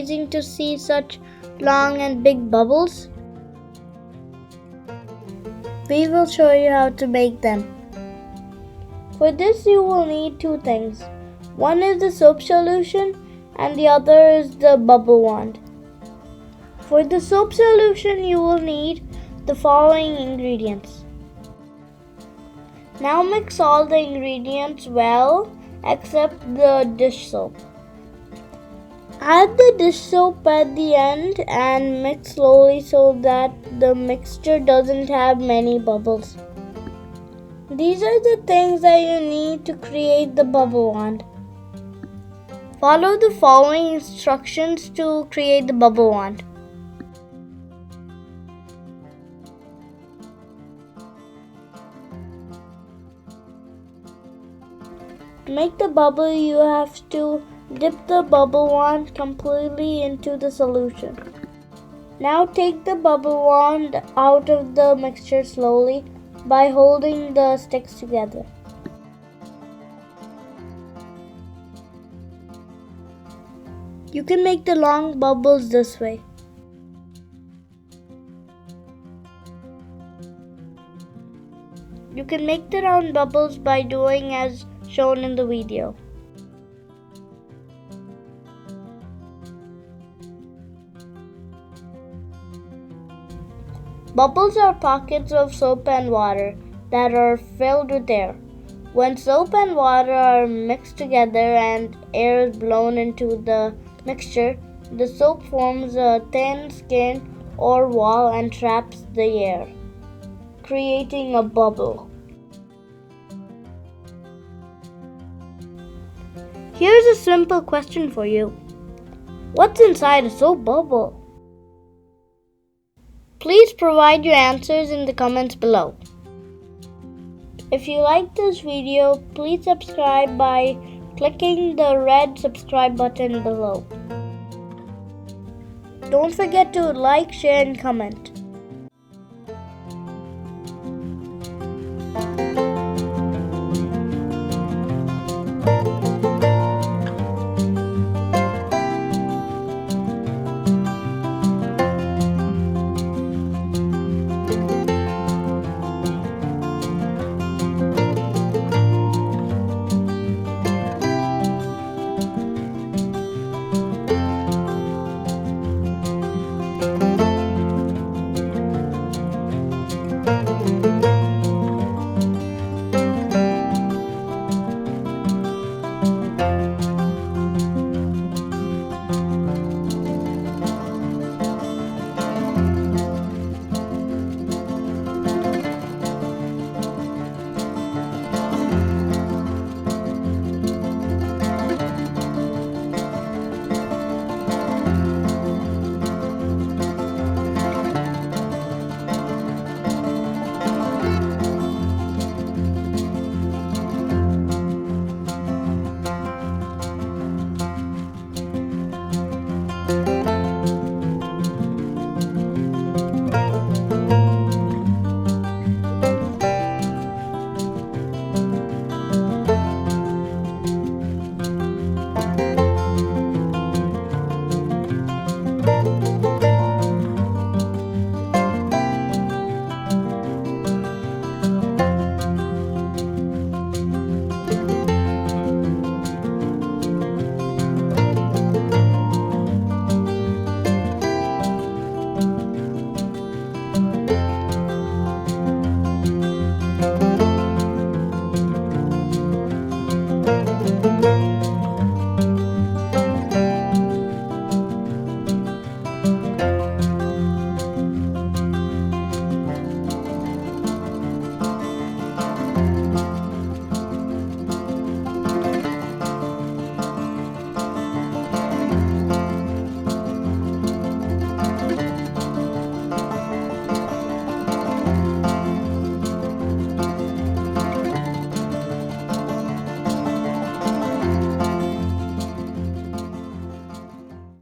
amazing to see such long and big bubbles? We will show you how to make them. For this you will need two things. One is the soap solution and the other is the bubble wand. For the soap solution you will need the following ingredients. Now mix all the ingredients well except the dish soap. Add the dish soap at the end and mix slowly so that the mixture doesn't have many bubbles. These are the things that you need to create the bubble wand. Follow the following instructions to create the bubble wand. To make the bubble, you have to dip the bubble wand completely into the solution. Now take the bubble wand out of the mixture slowly by holding the sticks together. You can make the long bubbles this way. You can make the round bubbles by doing as shown in the video. Bubbles are pockets of soap and water that are filled with air. When soap and water are mixed together and air is blown into the mixture, the soap forms a thin skin or wall and traps the air, creating a bubble. Here's a simple question for you. What's inside a soap bubble? Please provide your answers in the comments below. If you like this video, please subscribe by clicking the red subscribe button below. Don't forget to like, share, and comment.